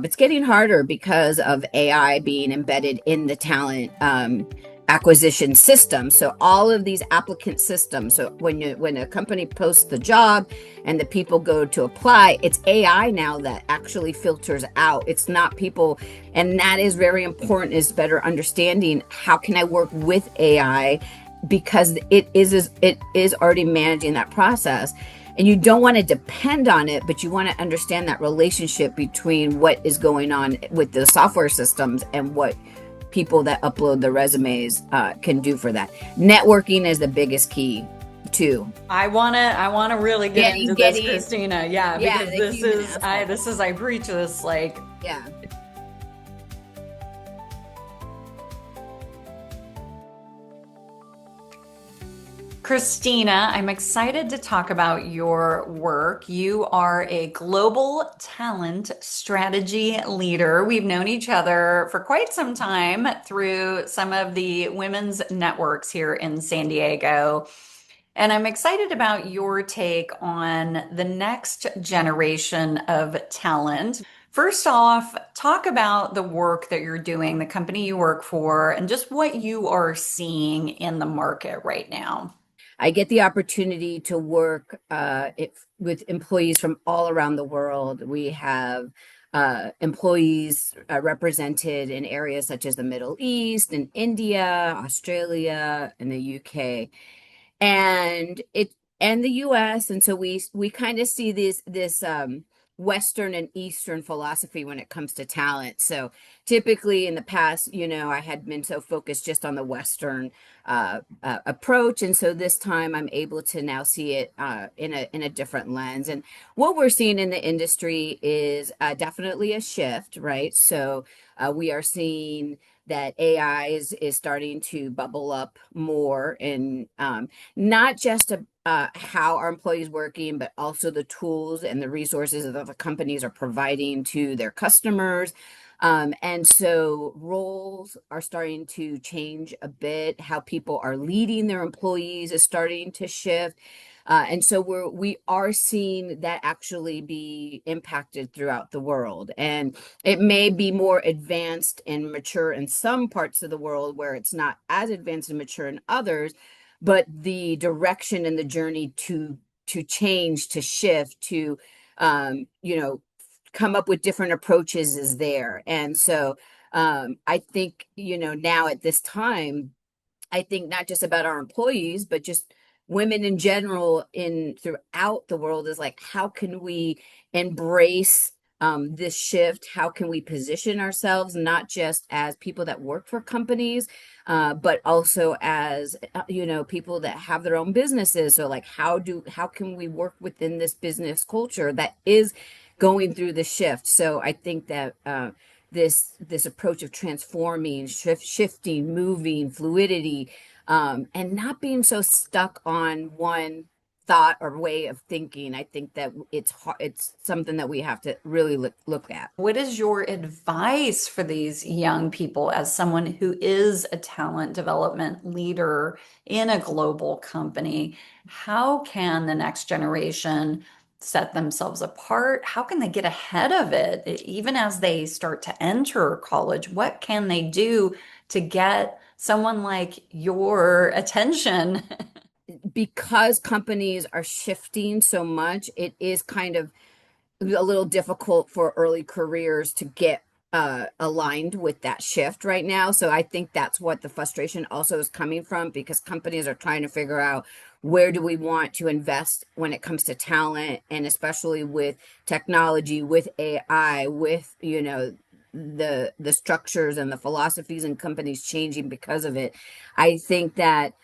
It's getting harder because of AI being embedded in the talent acquisition system. So all of these applicant systems. So when a company posts the job and the people go to apply, it's AI now that actually filters out. It's not people, and that is very important. Is better understanding how can I work with AI because it is already managing that process, and you don't want to depend on it, but you want to understand that relationship between what is going on with the software systems and what people that upload the resumes can do for that. Networking is the biggest key too. I wanna really get into this, Getting, Christina. Yeah, yeah, because the human aspect. I preach this like Yeah. Christina, I'm excited to talk about your work. You are a global talent strategy leader. We've known each other for quite some time through some of the women's networks here in San Diego. And I'm excited about your take on the next generation of talent. First off, talk about the work that you're doing, the company you work for, and just what you are seeing in the market right now. I get the opportunity to work with employees from all around the world. We have employees represented in areas such as the Middle East and India, Australia, and the UK, and it and the US. And so we kind of see this Western and Eastern philosophy when it comes to talent. So typically in the past, I had been so focused just on the Western approach, and so this time I'm able to now see it in a different lens. And what we're seeing in the industry is definitely a shift, right? So we are seeing that AI is starting to bubble up more, and not just how our employees working, but also the tools and the resources that the companies are providing to their customers. And so roles are starting to change a bit. How people are leading their employees is starting to shift. And so we are seeing that actually be impacted throughout the world. And it may be more advanced and mature in some parts of the world where it's not as advanced and mature in others, but the direction and the journey to change, to shift, to come up with different approaches is there. And so I think, now at this time, I think not just about our employees, but just women in general in throughout the world is like, how can we embrace this shift? How can we position ourselves not just as people that work for companies, but also as people that have their own businesses? So like, how can we work within this business culture that is going through the shift? So I think that this approach of transforming, shifting, moving, fluidity, and not being so stuck on one thought or way of thinking. I think that it's something that we have to really look at. What is your advice for these young people as someone who is a talent development leader in a global company? How can the next generation set themselves apart? How can they get ahead of it, even as they start to enter college? What can they do to get someone like your attention? Because companies are shifting so much, it is kind of a little difficult for early careers to get aligned with that shift right now. So I think that's what the frustration also is coming from, because companies are trying to figure out where do we want to invest when it comes to talent, and especially with technology, with AI, with the structures and the philosophies and companies changing because of it. I think that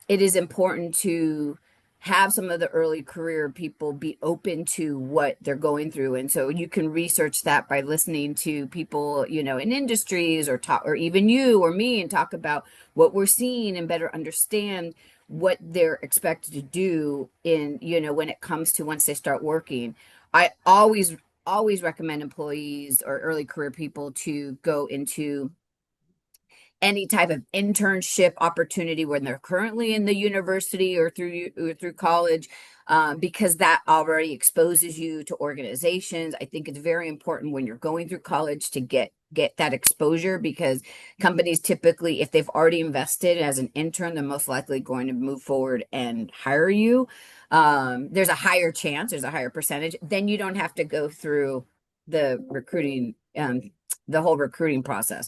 it is important to have some of the early career people be open to what they're going through. And so you can research that by listening to people, in industries, or talk, or even you or me, and talk about what we're seeing and better understand what they're expected to do in, when it comes to once they start working. I always recommend employees or early career people to go into any type of internship opportunity when they're currently in the university or through college, because that already exposes you to organizations. I think it's very important when you're going through college to get that exposure, because companies typically, if they've already invested as an intern, they're most likely going to move forward and hire you. There's a higher chance, there's a higher percentage. Then you don't have to go through the recruiting, the whole recruiting process.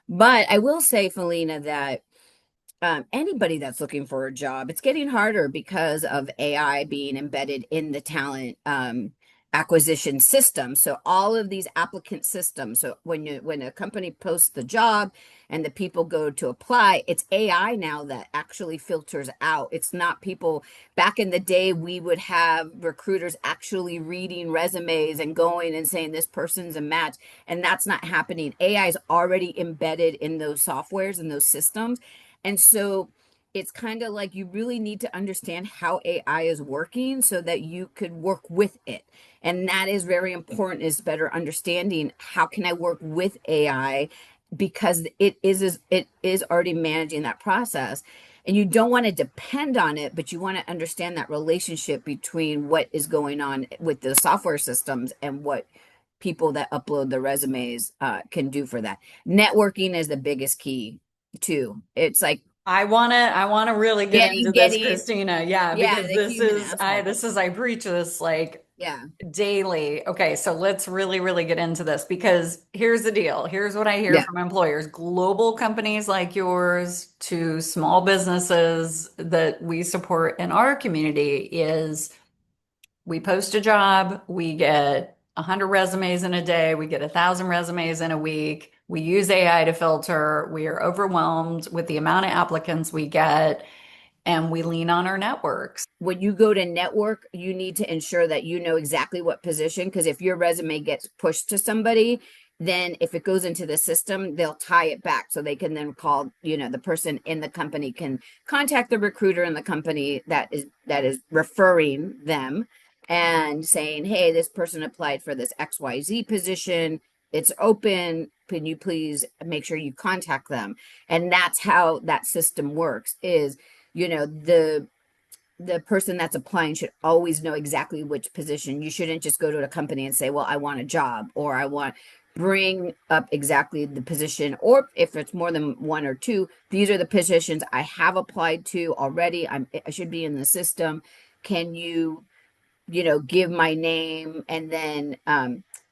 But I will say, Felina, that anybody that's looking for a job, it's getting harder because of AI being embedded in the talent acquisition system. So all of these applicant systems. So when a company posts the job and the people go to apply, it's AI now that actually filters out. It's not people. Back in the day, we would have recruiters actually reading resumes and going and saying this person's a match, and that's not happening. AI is already embedded in those softwares and those systems, and so it's kind of like you really need to understand how AI is working so that you could work with it. And that is very important, is better understanding how can I work with AI, because it is already managing that process. And you don't want to depend on it, but you want to understand that relationship between what is going on with the software systems and what people that upload the resumes can do for that. Networking is the biggest key too. It's like I wanna really get into this, getting Christina. Yeah, yeah, because the human aspect. I preach this like Yeah. daily. Okay, so let's really, really get into this because here's the deal. Here's what I hear Yeah. from employers, global companies like yours to small businesses that we support in our community is we post a job, we get 100 resumes in a day, we get 1,000 resumes in a week. We use AI to filter. We are overwhelmed with the amount of applicants we get, and we lean on our networks. When you go to network, you need to ensure that you know exactly what position, because if your resume gets pushed to somebody, then if it goes into the system, they'll tie it back so they can then call, the person in the company can contact the recruiter in the company that is referring them and saying, "Hey, this person applied for this XYZ position. It's open. Can you please make sure you contact them?" And that's how that system works, is you know the person that's applying should always know exactly which position. You shouldn't just go to a company and say, "Well, I want a job," or "I want," bring up exactly the position, or if it's more than one or two, "These are the positions I have applied to already. I should be in the system. Can you give my name?" And then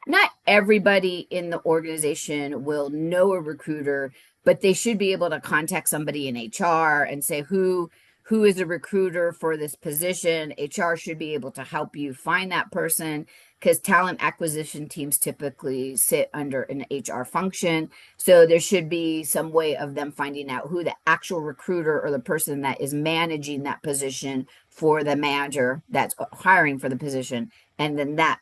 not everybody in the organization will know a recruiter, but they should be able to contact somebody in HR and say, who is a recruiter for this position. HR should be able to help you find that person, because talent acquisition teams typically sit under an HR function. So there should be some way of them finding out who the actual recruiter or the person that is managing that position for the manager that's hiring for the position, and then that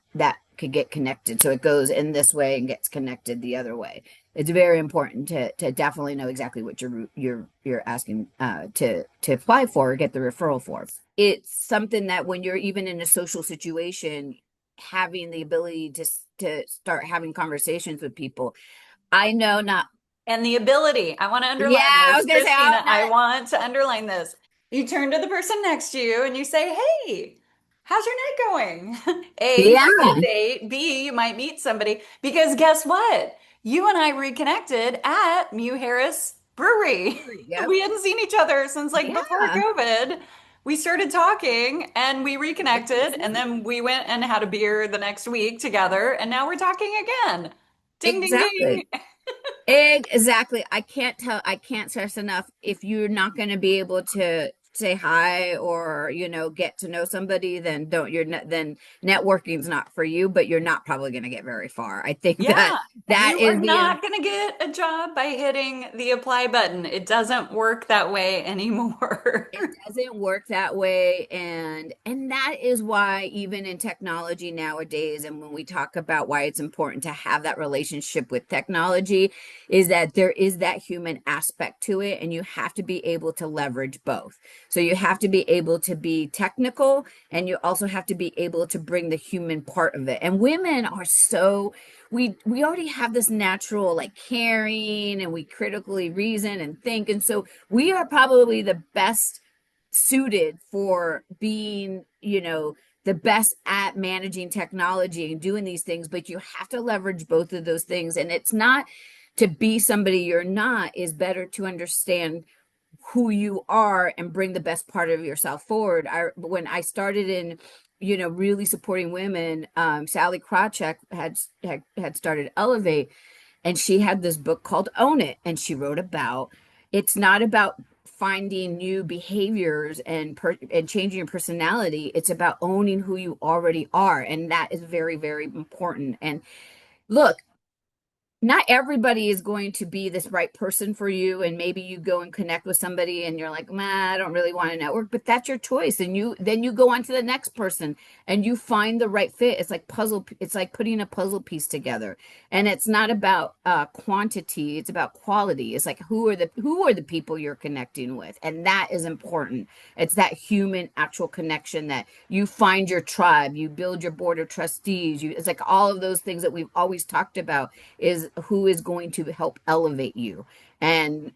could get connected. So it goes in this way and gets connected the other way. It's very important to definitely know exactly what you're asking to apply for or get the referral for. It's something that when you're even in a social situation, having the ability to start having conversations with people. I know not. And the ability, I want to Yeah, underline I this, was gonna say Christina, I'm I not. want to underline this. You turn to the person next to you and you say, "Hey, how's your night going?" A, you might get Yeah. a date. B, you might meet somebody. Because guess what? You and I reconnected at Mew Harris Brewery. Yep. We hadn't seen each other since like before Yeah. COVID. We started talking and we Look at reconnected, and that. then we went and had a beer the next week together, and now we're talking again. Ding, ding, Exactly. ding. Exactly. I can't stress enough. If you're not going to be able to say hi or, get to know somebody, then don't, then networking's not for you, but you're not probably going to get very far. I think that Yeah, that you are is not going to get a job by hitting the apply button. It doesn't work that way anymore. it doesn't work that way, and that is why even in technology nowadays, and when we talk about why it's important to have that relationship with technology, is that there is that human aspect to it, and you have to be able to leverage both. So you have to be able to be technical, and you also have to be able to bring the human part of it. And women are so, we already have this natural like caring, and we critically reason and think, and so we are probably the best suited for being, the best at managing technology and doing these things, but you have to leverage both of those things. And it's not to be somebody you're not, is better to understand who you are and bring the best part of yourself forward. When I started in, really supporting women, Sally Krawcheck had started Elevate, and she had this book called Own It, and she wrote about, it's not about finding new behaviors and changing your personality. It's about owning who you already are, and that is very, very important. And look, not everybody is going to be this right person for you, and maybe you go and connect with somebody and you're like, man, I don't really want to network, but that's your choice. And you go on to the next person and you find the right fit. It's like putting a puzzle piece together, and it's not about quantity, it's about quality. It's like, who are the people you're connecting with, and that is important. It's that human actual connection, that you find your tribe, you build your board of trustees, it's like all of those things that we've always talked about, is who is going to help elevate you. And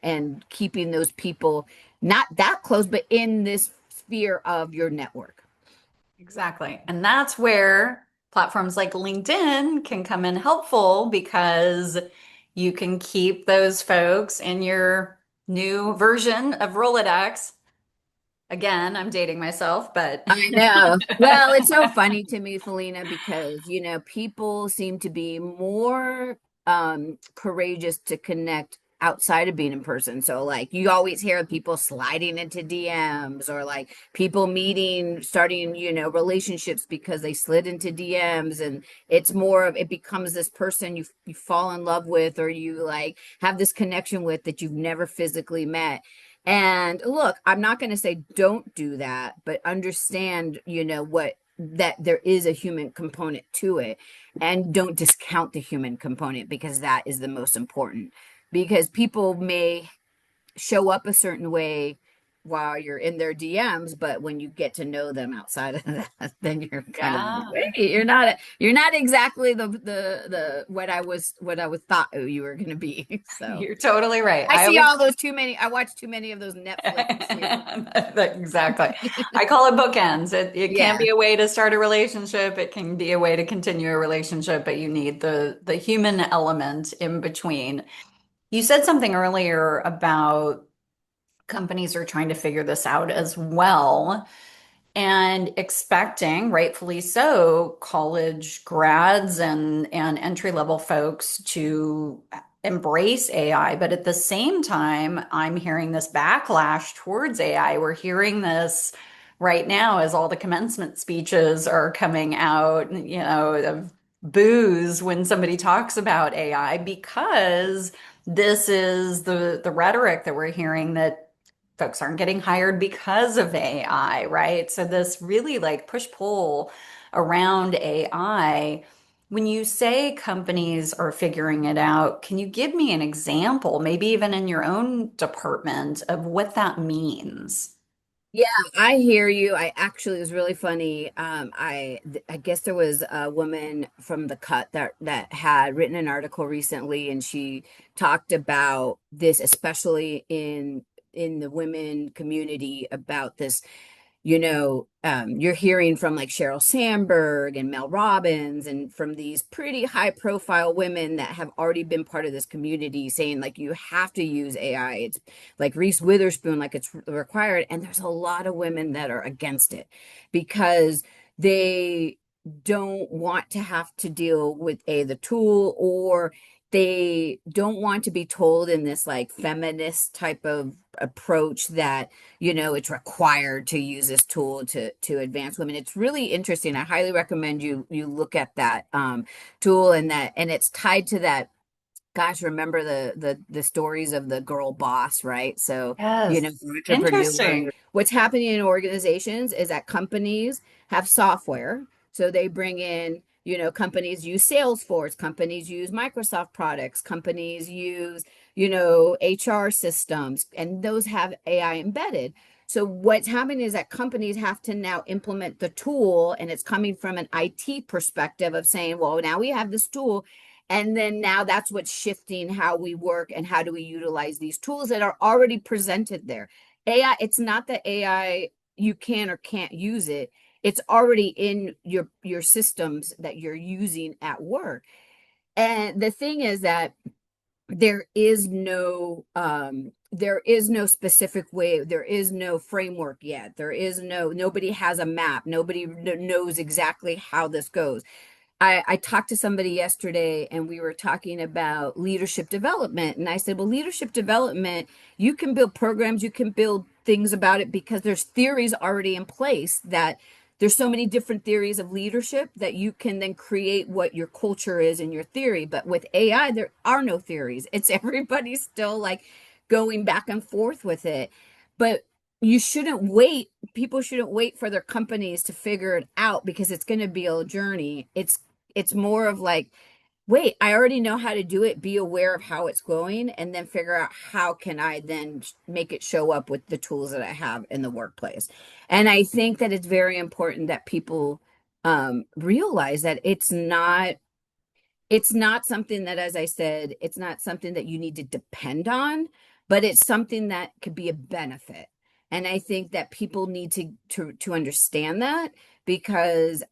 and keeping those people not that close, but in this sphere of your network. Exactly. And that's where platforms like LinkedIn can come in helpful, because you can keep those folks in your new version of Rolodex. Again, I'm dating myself, but I know. Well, it's so funny to me, Felina, because people seem to be more courageous to connect outside of being in person. So like you always hear people sliding into DMs, or like people meeting, starting, relationships because they slid into DMs, and it's more of, it becomes this person you fall in love with, or you like have this connection with, that you've never physically met. And look, I'm not going to say don't do that, but understand, what, that there is a human component to it, and don't discount the human component, because that is the most important. Because people may show up a certain way while you're in their DMs, but when you get to know them outside of that, then you're kind of like, yeah, wait, you're not exactly the what I was thought you were going to be. So you're totally right. I I see always all those too many. I watch too many of those Netflix series. exactly. I call it bookends. It can Yeah. be a way to start a relationship. It can be a way to continue a relationship, but you need the human element in between. You said something earlier about companies are trying to figure this out as well, and expecting, rightfully so, college grads and entry level folks to embrace AI. But at the same time, I'm hearing this backlash towards AI. We're hearing this right now as all the commencement speeches are coming out, of boos when somebody talks about AI, because this is the rhetoric that we're hearing, that folks aren't getting hired because of AI, right? So this really like push-pull around AI. When you say companies are figuring it out, can you give me an example, maybe even in your own department, of what that means? Yeah, I hear you. I actually, it was really funny. I guess there was a woman from the Cut that had written an article recently, and she talked about this, especially in the women community, about this. You're hearing from like Sheryl Sandberg and Mel Robbins, and from these pretty high profile women that have already been part of this community, saying like, you have to use AI. It's like Reese Witherspoon, like it's required. And there's a lot of women that are against it, because they don't want to have to deal with the tool, or they don't want to be told in this like feminist type of approach that it's required to use this tool to advance women. It's really interesting. I highly recommend you look at that tool, and it's tied to that. Gosh, remember the stories of the girl boss, right? So, Yes. entrepreneur. Interesting. What's happening in organizations is that companies have software. So they bring in, companies use Salesforce, companies use Microsoft products, companies use, HR systems, and those have AI embedded. So what's happening is that companies have to now implement the tool, and it's coming from an IT perspective of saying, well, now we have this tool, and then now that's what's shifting how we work and how do we utilize these tools that are already presented there. AI, it's not that AI you can or can't use it. It's already in your systems that you're using at work. And the thing is that there is no specific way, there is no framework yet. There is nobody has a map. Nobody knows exactly how this goes. I talked to somebody yesterday and we were talking about leadership development. And I said, well, leadership development, you can build programs, you can build things about it because there's theories already in place that there's so many different theories of leadership that you can then create what your culture is in your theory. But with AI, there are no theories. It's everybody's still like going back and forth with it. But you shouldn't wait. People shouldn't wait for their companies to figure it out because it's going to be a journey. It's more of like, wait, I already know how to do it, be aware of how it's going, and then figure out how can I then make it show up with the tools that I have in the workplace. And I think that it's very important that people realize that it's not something that, as I said, it's not something that you need to depend on, but it's something that could be a benefit. And I think that people need to understand that because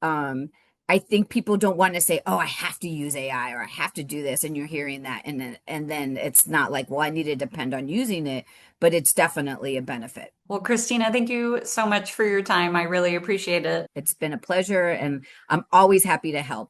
I think people don't want to say, "Oh, I have to use AI or I have to do this," and you're hearing that, and then it's not like, "Well, I need to depend on using it," but it's definitely a benefit. Well, Christina, thank you so much for your time. I really appreciate it. It's been a pleasure, and I'm always happy to help.